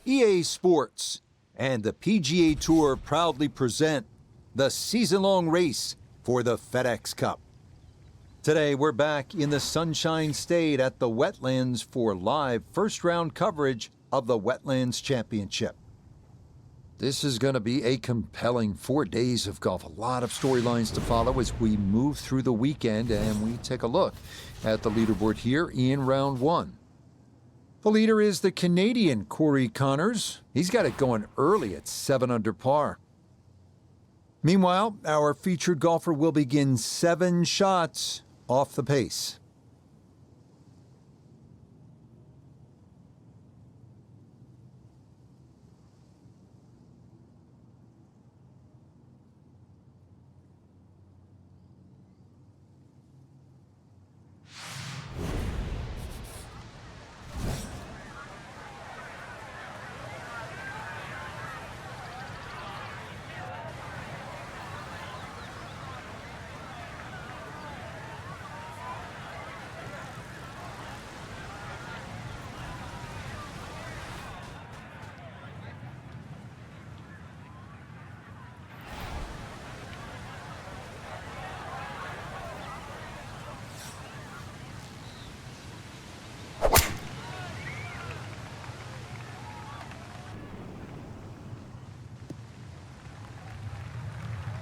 EA Sports and the PGA Tour proudly present the season-long race for the FedEx Cup. Today, we're back in the Sunshine State at the Wetlands for live first-round coverage of the Wetlands Championship. This is going to be a compelling 4 days of golf. A lot of storylines to follow as we move through the weekend, and we take a look at the leaderboard here in round one. The leader is the Canadian Corey Connors. He's got it going early at 7 under par. Meanwhile, our featured golfer will begin 7 shots off the pace.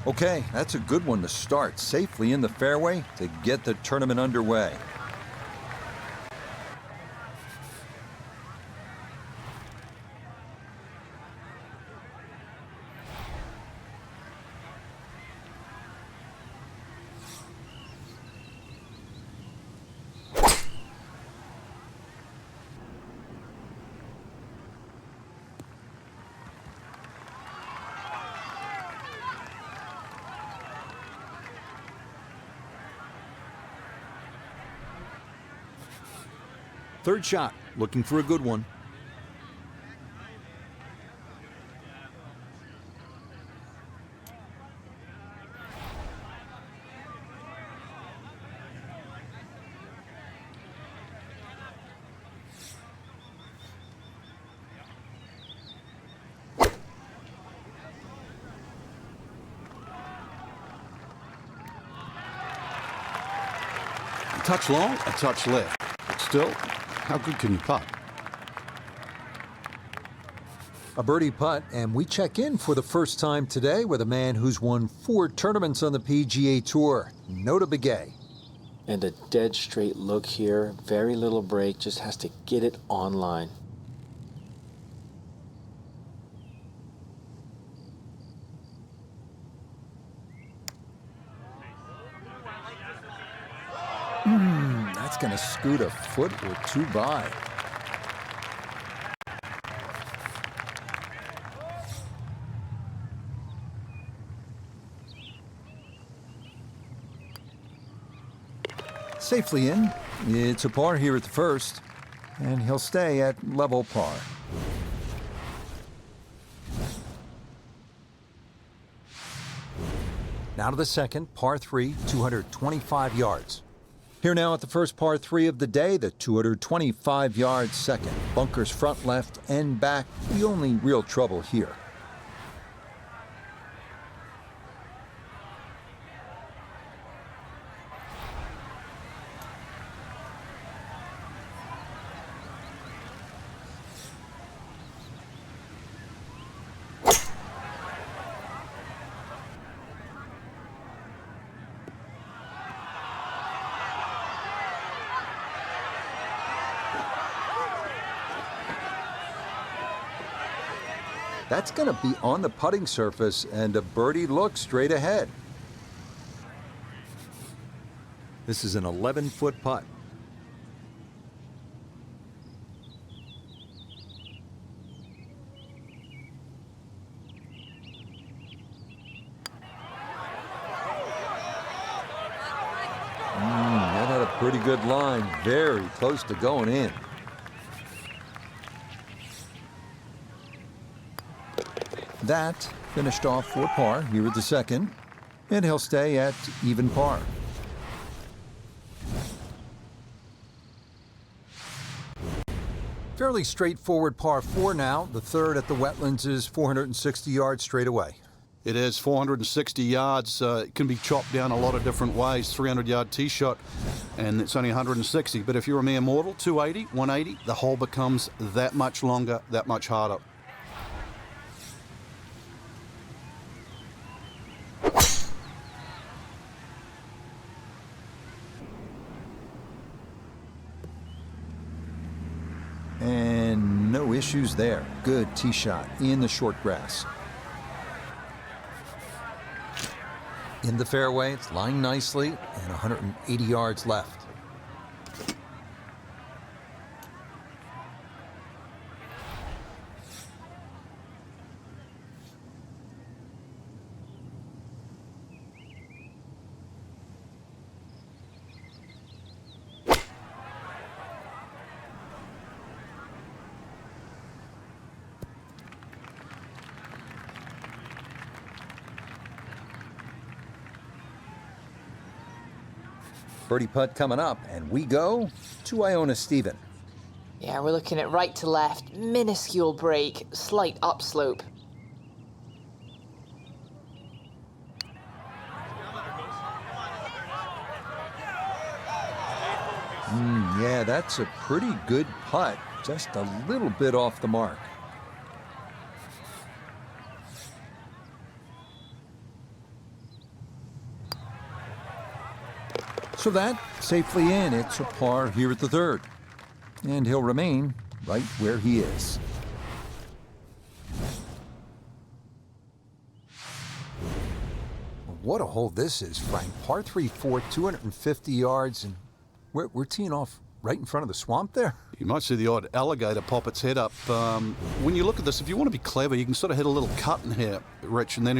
Okay, that's a good one to start safely in the fairway to get the tournament underway. Third shot, looking for a good one. A touch long, a touch left. But still, how good can you putt? A birdie putt, and we check in for the first time today with a man who's won 4 tournaments on the PGA Tour, Nota Begay. And a dead straight look here, very little break, just has to get it online. That's going to scoot a foot or 2 by. Safely in. It's a par here at the first, and he'll stay at level par. Now to the second, par 3, 225 yards. Here now at the first par 3 of the day, the 225-yard second. Bunkers front left and back, the only real trouble here. That's going to be on the putting surface, and a birdie look straight ahead. This is an 11-foot putt. That had a pretty good line, very close to going in. That finished off for par here at the second, and he'll stay at even par. Fairly straightforward par 4 now. The third at the Wetlands is 460 yards straight away. It is 460 yards. It can be chopped down a lot of different ways. 300-yard tee shot, and it's only 160. But if you're a mere mortal, 280, 180, the hole becomes that much longer, that much harder. And no issues there. Good tee shot in the short grass. In the fairway, it's lying nicely, and 180 yards left. Birdie putt coming up, and we go to Iona Stephen. Yeah, we're looking at right to left, minuscule break, slight upslope. Yeah, that's a pretty good putt, just a little bit off the mark. So that, safely in, it's a par here at the third. And he'll remain right where he is. What a hole this is, Frank. Par 3-4, 250 yards, and we're teeing off right in front of the swamp there. You might see the odd alligator pop its head up. When you look at this, if you want to be clever, you can sort of hit a little cut in here, Rich, and then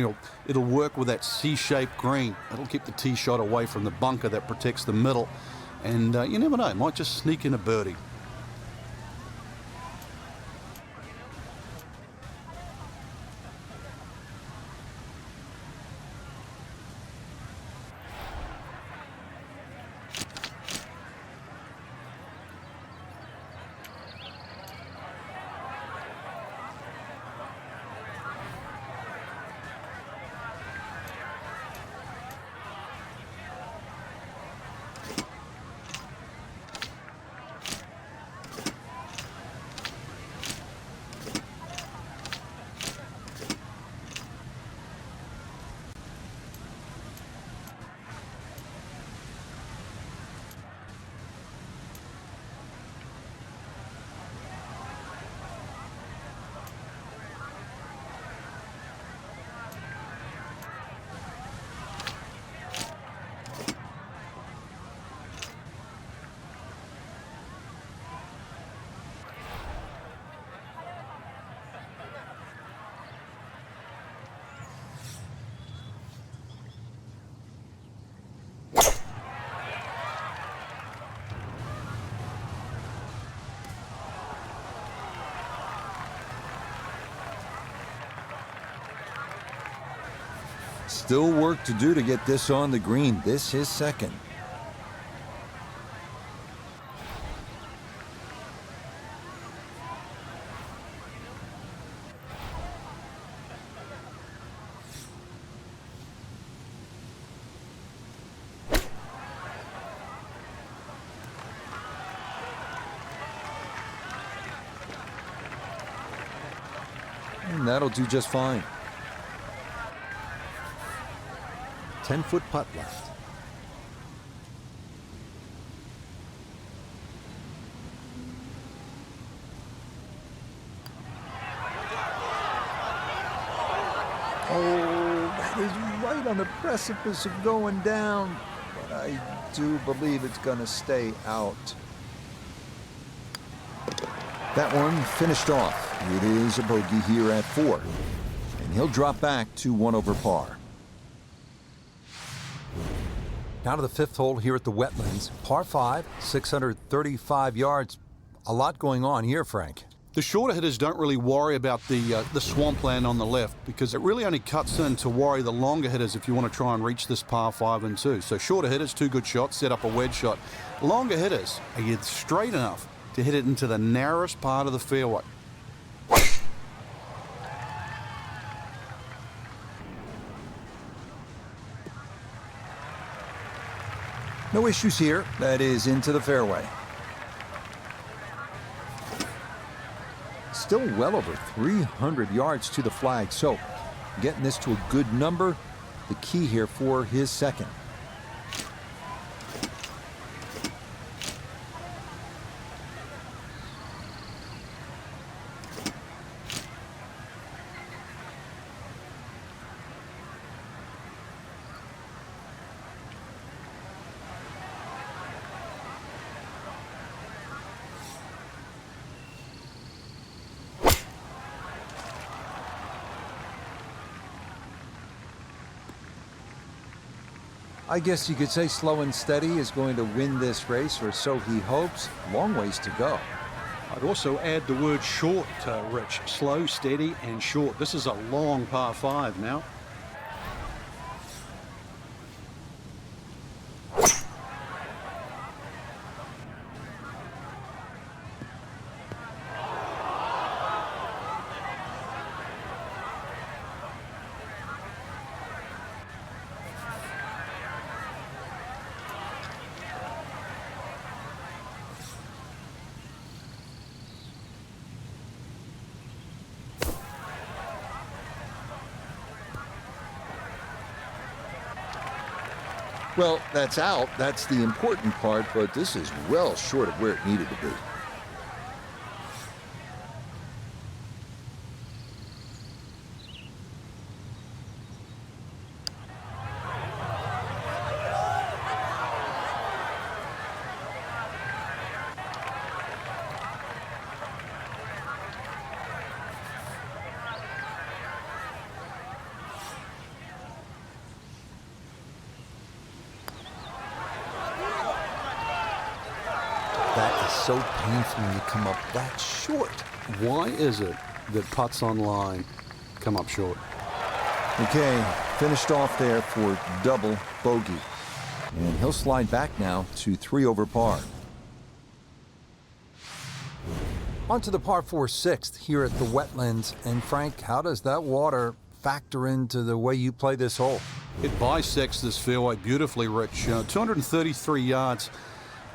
it'll work with that C-shaped green. It'll keep the tee shot away from the bunker that protects the middle. And you never know, it might just sneak in a birdie. Still work to do to get this on the green. This is second. And that'll do just fine. 10-foot putt left. Oh, that is right on the precipice of going down. But I do believe it's going to stay out. That one finished off. It is a bogey here at 4. And he'll drop back to 1 over par. Now to the 5th hole here at the Wetlands. Par 5, 635 yards. A lot going on here, Frank. The shorter hitters don't really worry about the swampland on the left because it really only cuts in to worry the longer hitters if you want to try and reach this par 5 and 2. So shorter hitters, 2 good shots, set up a wedge shot. Longer hitters, are you straight enough? to hit it into the narrowest part of the fairway. No issues here. That is into the fairway. Still well over 300 yards to the flag, so getting this to a good number, the key here for his second. I guess you could say slow and steady is going to win this race, or so he hopes. Long ways to go. I'd also add the word short, Rich. Slow, steady, and short. This is a long par 5 now. Well, that's out. That's the important part, but this is well short of where it needed to be. That is so painful when you come up that short. Why is it that putts on line come up short? Okay, finished off there for double bogey. And he'll slide back now to 3 over par. On to the par 4 sixth here at the Wetlands. And Frank, how does that water factor into the way you play this hole? It bisects this fairway beautifully, Rich. 233 yards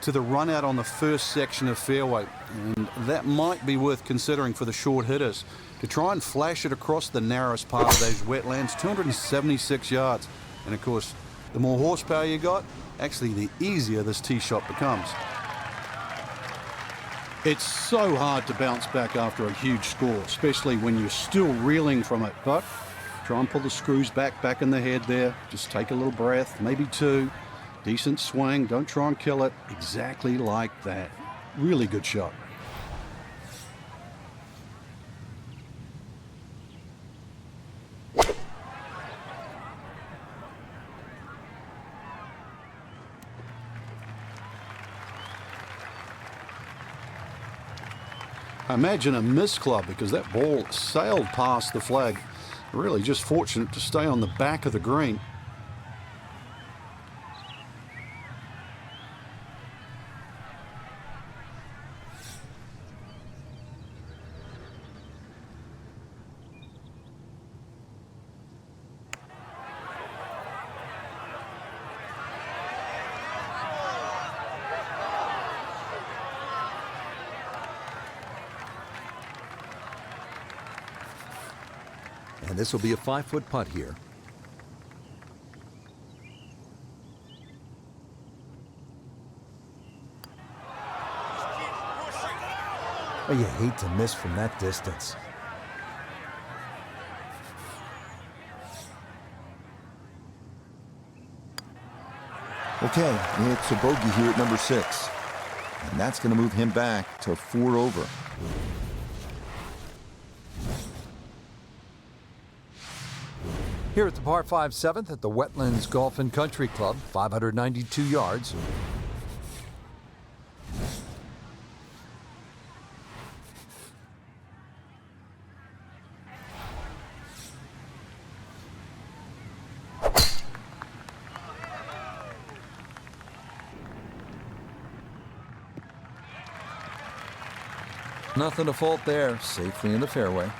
to the run out on the first section of fairway, and that might be worth considering for the short hitters to try and flash it across the narrowest part of those wetlands. 276 yards, and of course the more horsepower you got, actually the easier this tee shot becomes. It's so hard to bounce back after a huge score, especially when you're still reeling from it, but try and pull the screws back in the head there. Just take a little breath, maybe 2. Decent swing, don't try and kill it. Exactly like that. Really good shot. Imagine a missed club because that ball sailed past the flag. Really just fortunate to stay on the back of the green. And this will be a 5-foot putt here. Oh, you hate to miss from that distance. Okay, it's a bogey here at number 6. And that's going to move him back to 4 over. Here at the par 5 7th at the Wetlands Golf Country Club, 592 yards. Nothing to fault there, safely in the fairway.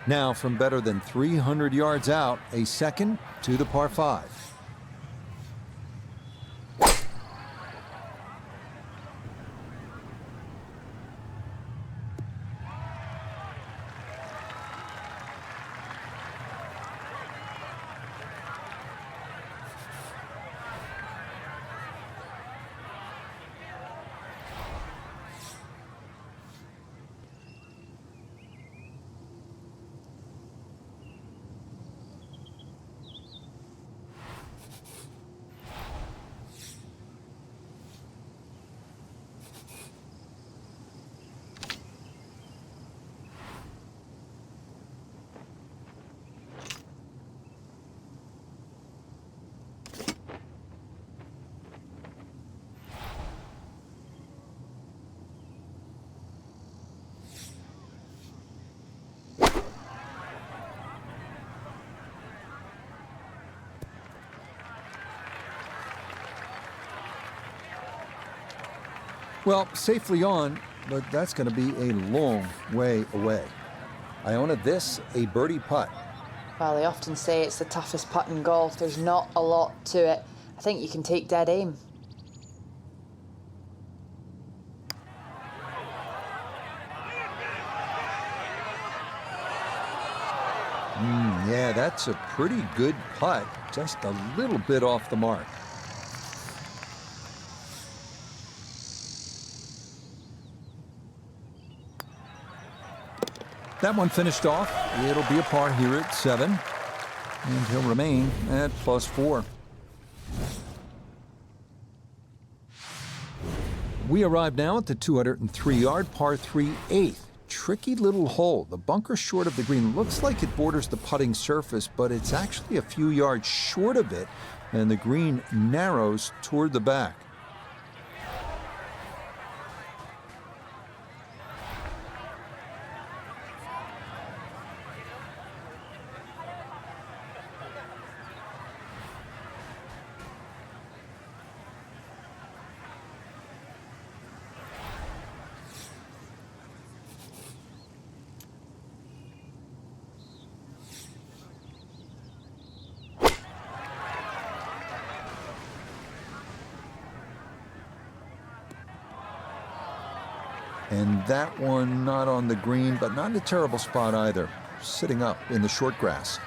Now from better than 300 yards out, a second to the par 5. Well, safely on, but that's going to be a long way away. Iona, this a birdie putt. Well, they often say it's the toughest putt in golf. There's not a lot to it. I think you can take dead aim. Yeah, that's a pretty good putt. Just a little bit off the mark. That one finished off. It'll be a par here at 7. And he'll remain at +4. We arrive now at the 203-yard par 3 8th. Tricky little hole. The bunker short of the green looks like it borders the putting surface, but it's actually a few yards short of it, and the green narrows toward the back. And that one not on the green, but not in a terrible spot either. Sitting up in the short grass.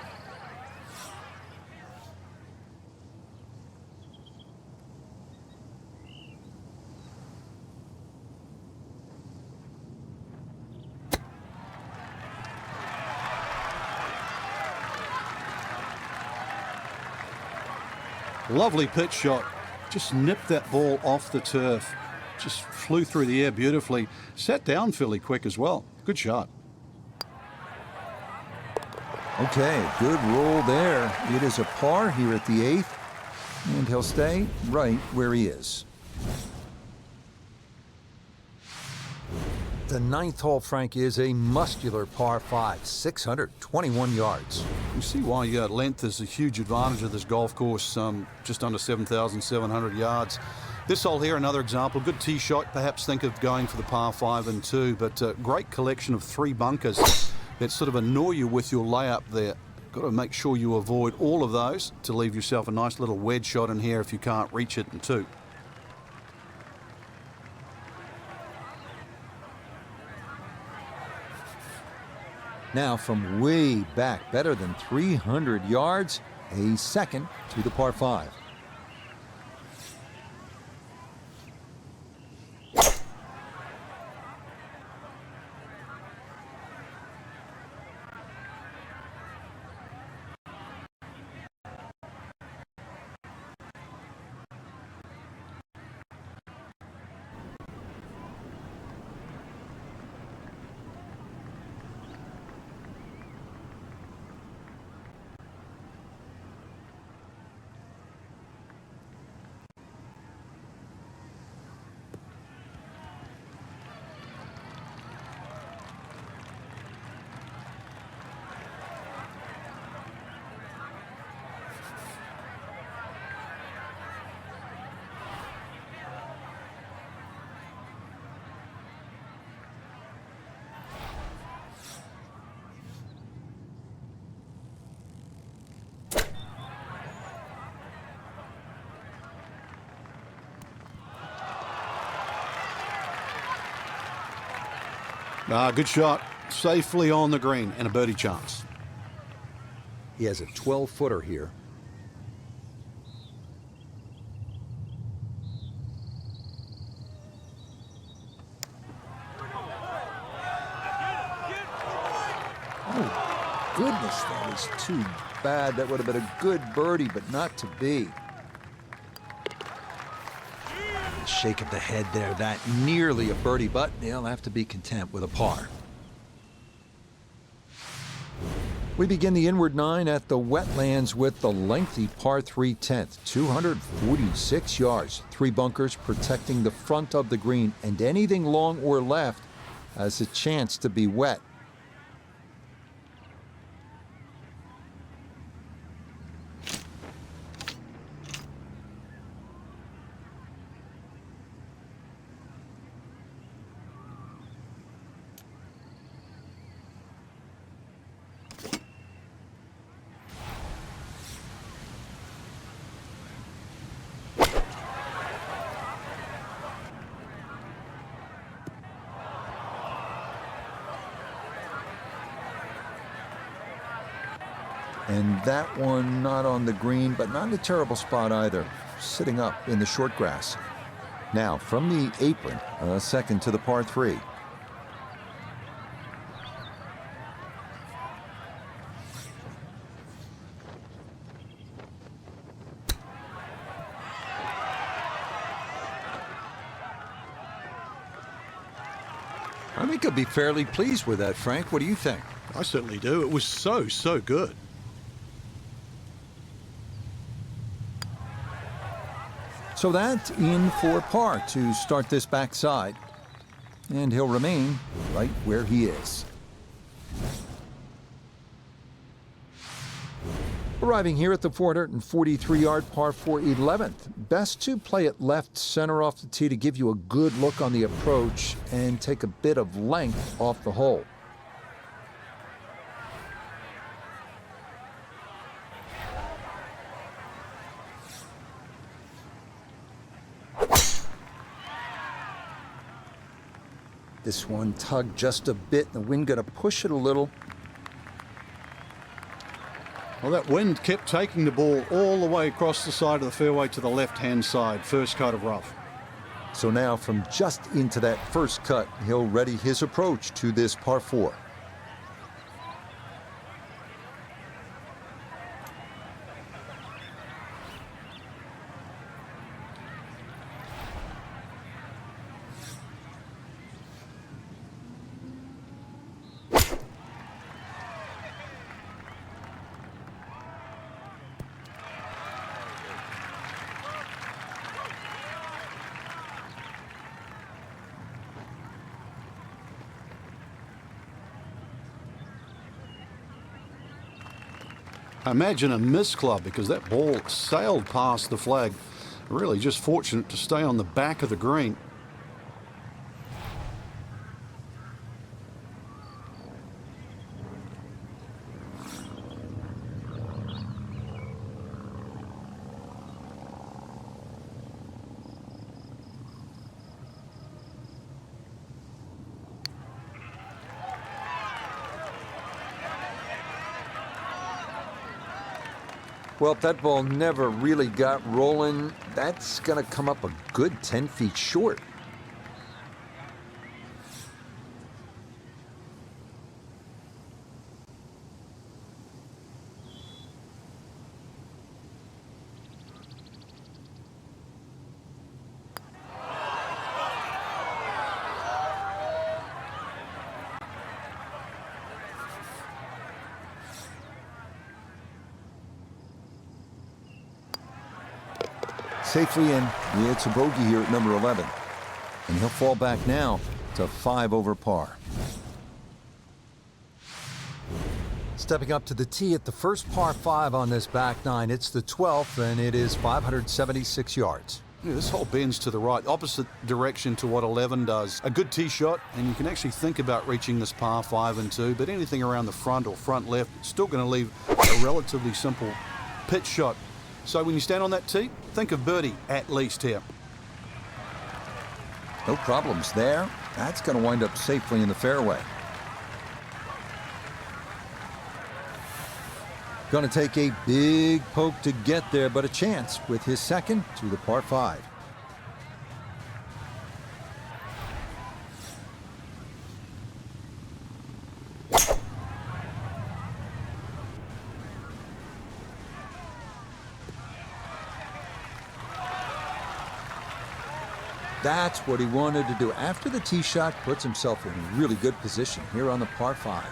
Lovely pitch shot. Just nipped that ball off the turf. Just flew through the air beautifully. Sat down fairly quick as well. Good shot. Okay, good roll there. It is a par here at the 8th, and he'll stay right where he is. The 9th hole, Frank, is a muscular par 5, 621 yards. You see why length is a huge advantage of this golf course, just under 7,700 yards. This hole here, another example, good tee shot. Perhaps think of going for the par 5 and 2, but great collection of 3 bunkers that sort of annoy you with your layup there. Got to make sure you avoid all of those to leave yourself a nice little wedge shot in here if you can't reach it in 2. Now from way back, better than 300 yards, a second to the par 5. Good shot. Safely on the green and a birdie chance. He has a 12-footer here. Oh, goodness, that is too bad. That would have been a good birdie, but not to be. Shake of the head there. That nearly a birdie, but they'll have to be content with a par. We begin the inward 9 at the Wetlands with the lengthy par 3 10th, 246 yards, 3 bunkers protecting the front of the green, and anything long or left has a chance to be wet. And that one not on the green, but not in a terrible spot either, sitting up in the short grass. Now, from the apron, a second to the par 3. I think I'll be fairly pleased with that, Frank. What do you think? I certainly do. It was so good. So that's in for par to start this backside. And he'll remain right where he is. Arriving here at the 443-yard par 4 11th. Best to play it left center off the tee to give you a good look on the approach and take a bit of length off the hole. This one tugged just a bit, the wind gonna push it a little. Well, that wind kept taking the ball all the way across the side of the fairway to the left-hand side, first cut of rough. So now from just into that first cut, he'll ready his approach to this par 4. Imagine a miss club because that ball sailed past the flag. Really just fortunate to stay on the back of the green. Well, if that ball never really got rolling, that's going to come up a good 10 feet short. Safely in. It's a bogey here at number 11. And he'll fall back now to 5 over par. Stepping up to the tee at the first par 5 on this back 9. It's the 12th, and it is 576 yards. Yeah, this hole bends to the right, opposite direction to what 11 does. A good tee shot, and you can actually think about reaching this par 5 and 2, but anything around the front or front left, it's still going to leave a relatively simple pitch shot. So when you stand on that tee, think of birdie at least here. No problems there. That's going to wind up safely in the fairway. Going to take a big poke to get there, but a chance with his second to the par 5. That's what he wanted to do. After the tee shot, puts himself in a really good position here on the par 5.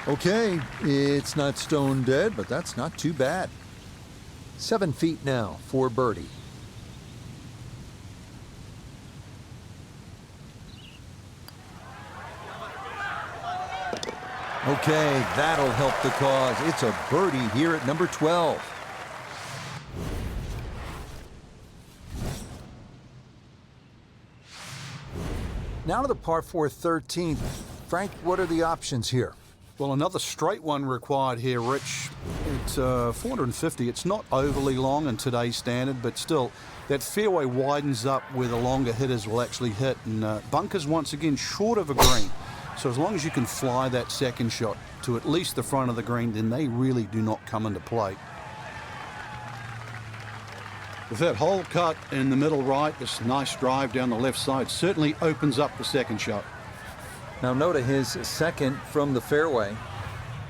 Okay, it's not stone dead, but that's not too bad. 7 feet now for birdie. Okay, that'll help the cause. It's a birdie here at number 12. Now to the par 4 13th. Frank, what are the options here? Well, another straight one required here, Rich. It's 450. It's not overly long in today's standard, but still, that fairway widens up where the longer hitters will actually hit. And bunkers, once again, short of a green. So as long as you can fly that second shot to at least the front of the green, then they really do not come into play. With that hole cut in the middle right, this nice drive down the left side certainly opens up the second shot. Now note his second from the fairway.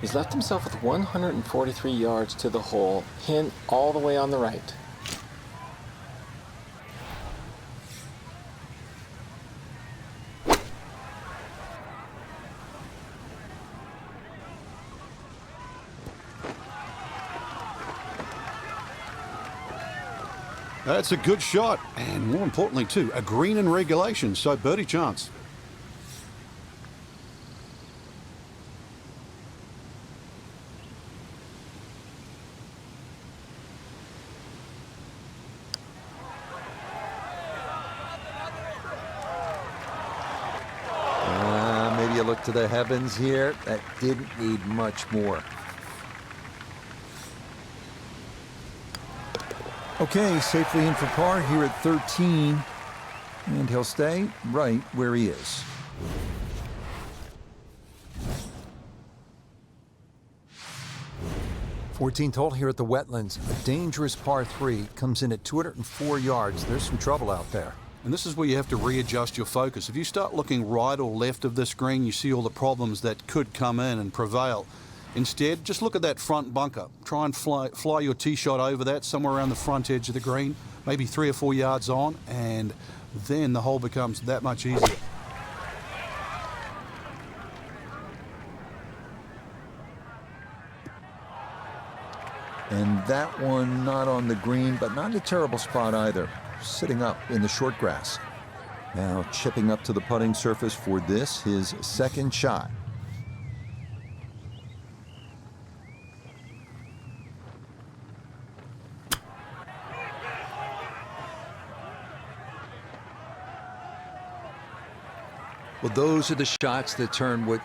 He's left himself with 143 yards to the hole, pin all the way on the right. That's a good shot, and more importantly too, a green in regulation, so birdie chance. Maybe you look to the heavens here. That didn't need much more. Okay, safely in for par here at 13. And he'll stay right where he is. Fourteenth hole here at the Wetlands. A dangerous par 3 comes in at 204 yards. There's some trouble out there. And this is where you have to readjust your focus. If you start looking right or left of this green, you see all the problems that could come in and prevail. Instead, just look at that front bunker. Try and fly your tee shot over that, somewhere around the front edge of the green, maybe 3 or 4 yards on, and then the hole becomes that much easier. And that one not on the green, but not in a terrible spot either. Sitting up in the short grass. Now chipping up to the putting surface for this, his second shot. Well, those are the shots that turn what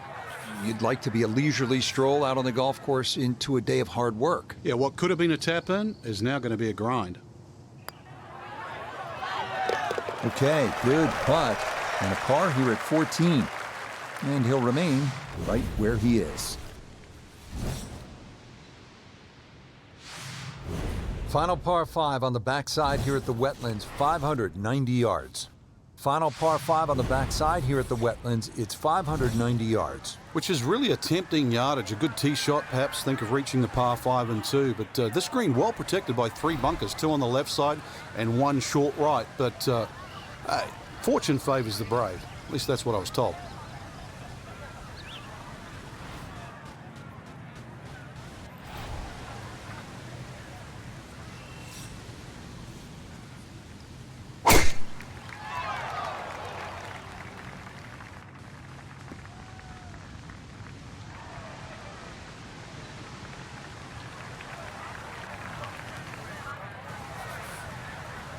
you'd like to be a leisurely stroll out on the golf course into a day of hard work. Yeah, what could have been a tap in is now going to be a grind. Okay, good putt. And a par here at 14. And he'll remain right where he is. Final par 5 on the backside here at the Wetlands, 590 yards. Final par 5 on the backside here at the Wetlands, it's 590 yards. Which is really a tempting yardage. A good tee shot, perhaps think of reaching the par 5 and 2. But this green well protected by 3 bunkers, 2 on the left side and 1 short right. But hey, fortune favors the brave. At least that's what I was told.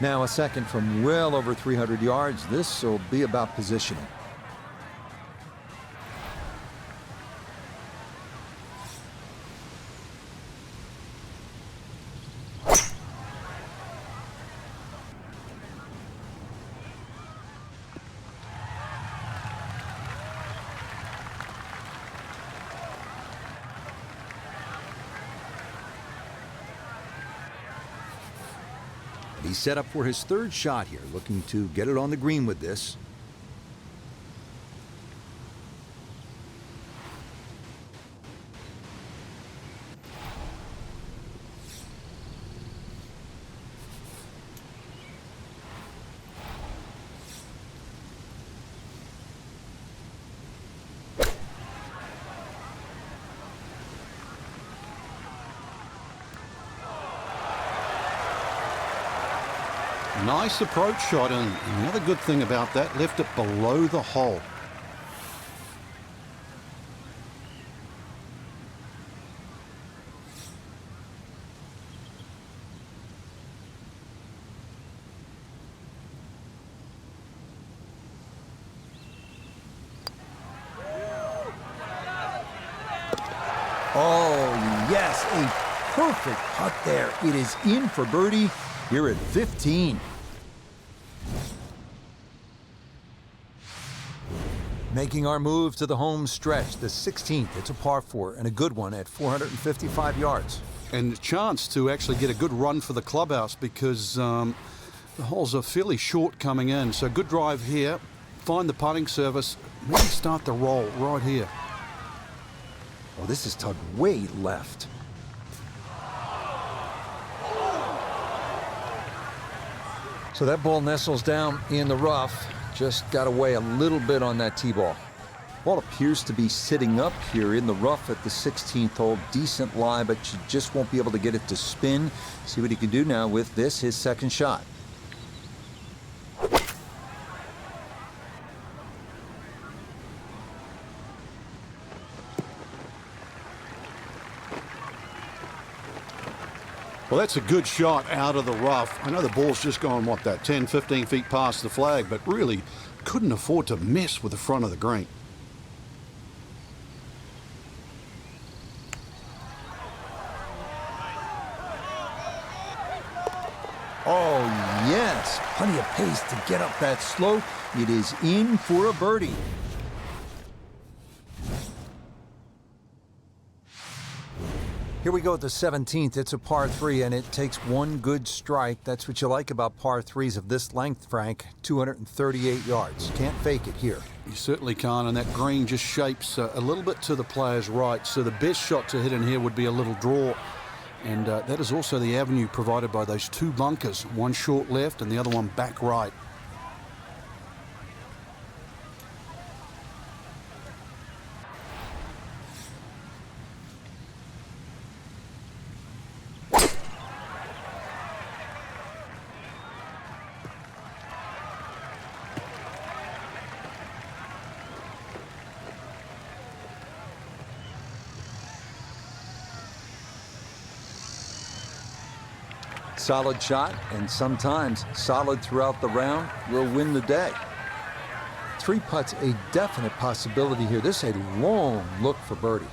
Now a second from well over 300 yards. This will be about positioning. He's set up for his third shot here, looking to get it on the green with this. Nice approach shot, and the other good thing about that, left it below the hole. Oh, yes, a perfect putt there. It is in for birdie here at 15. Making our move to the home stretch, the 16th. It's a par 4 and a good one at 455 yards. And a chance to actually get a good run for the clubhouse because the holes are fairly short coming in. So good drive here, find the putting surface, maybe start the roll right here. Oh, this is tugged way left. So that ball nestles down in the rough. Just got away a little bit on that tee ball. Ball appears to be sitting up here in the rough at the 16th hole. Decent lie, but you just won't be able to get it to spin. See what he can do now with this, his second shot. Well, that's a good shot out of the rough. I know the ball's just gone, what, that 10, 15 feet past the flag, but really couldn't afford to mess with the front of the green. Oh, yes. Plenty of pace to get up that slope. It is in for a birdie. Here we go at the 17th. It's a par 3, and it takes one good strike. That's what you like about par 3s of this length, Frank. 238 yards. Can't fake it here. You certainly can't, and that green just shapes a little bit to the player's right. So the best shot to hit in here would be a little draw. And that is also the avenue provided by those two bunkers. One short left and the other one back right. Solid shot, and sometimes solid throughout the round, will win the day. 3 putts, a definite possibility here. This is a long look for birdie.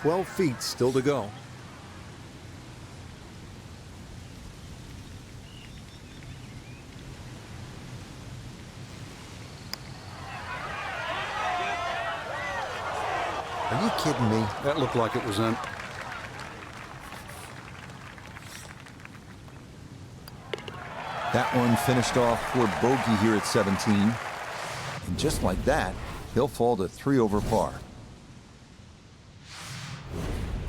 "12 feet still to go." Are you kidding me? That looked like it was in. That one finished off for bogey here at 17. And just like that, he'll fall to 3 over par.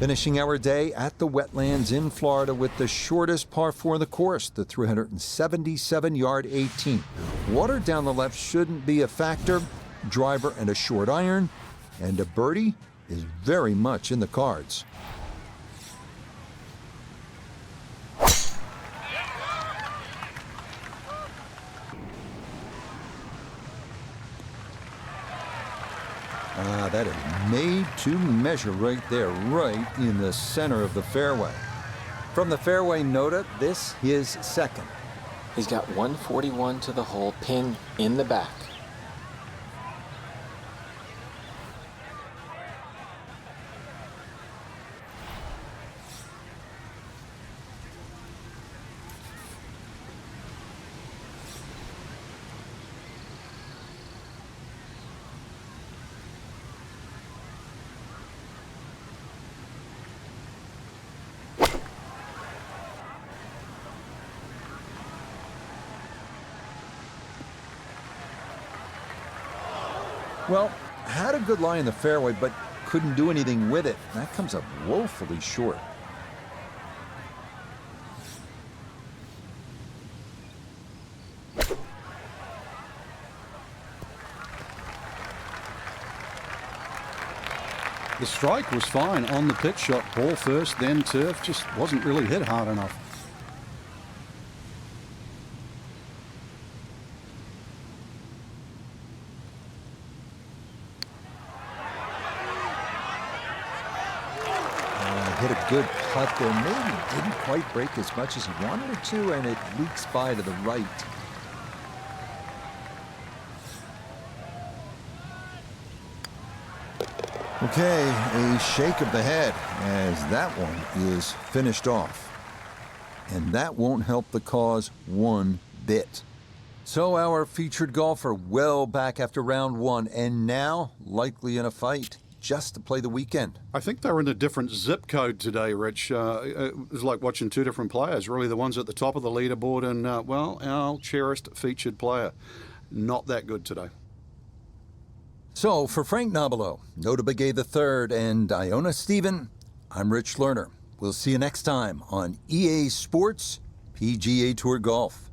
Finishing our day at the Wetlands in Florida with the shortest par 4 in the course, the 377-yard 18. Water down the left shouldn't be a factor. Driver and a short iron, and a birdie is very much in the cards. That is made to measure right there, right in the center of the fairway. From the fairway nota, this is second. He's got 141 to the hole, pin in the back. Well, had a good lie in the fairway, but couldn't do anything with it. That comes up woefully short. The strike was fine on the pitch shot. Ball first, then turf. Just wasn't really hit hard enough. Hit a good putt there. Maybe didn't quite break as much as he wanted it to, and it leaks by to the right. Okay, a shake of the head as that one is finished off. And that won't help the cause one bit. So our featured golfer well back after round one, and now likely in a fight just to play the weekend. I think they were in a different zip code today, Rich. It was like watching two different players, really. The ones at the top of the leaderboard and, well, our cherished featured player. Not that good today. So for Frank Nobilo, Nota Begay III, and Iona Stephen, I'm Rich Lerner. We'll see you next time on EA Sports PGA Tour Golf.